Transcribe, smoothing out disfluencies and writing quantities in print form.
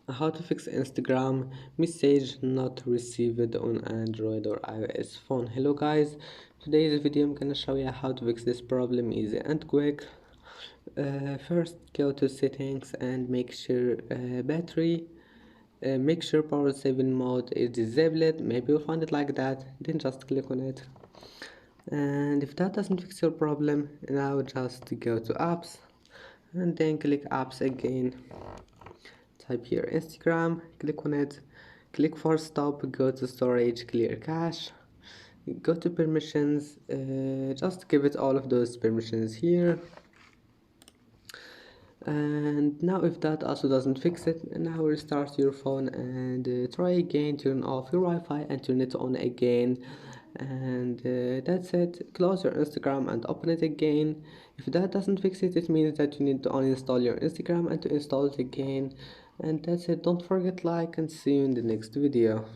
How to fix Instagram message not received on Android or iOS phone. Hello guys, today's video I'm gonna show you how to fix this problem easy and quick. First go to settings and make sure battery, make sure power saving mode is disabled. Maybe you'll find it like that, then just click on it. And if that doesn't fix your problem, now just go to apps and then click apps again. Type here Instagram, click on it, click for stop, go to storage, clear cache, go to permissions, just give it all of those permissions here. And now if that also doesn't fix it, now restart your phone and try again, turn off your Wi-Fi and turn it on again. And that's it. Close your Instagram and open it again. If that doesn't fix it, it means that you need to uninstall your Instagram and to install it again. And that's it. Don't forget like and see you in the next video.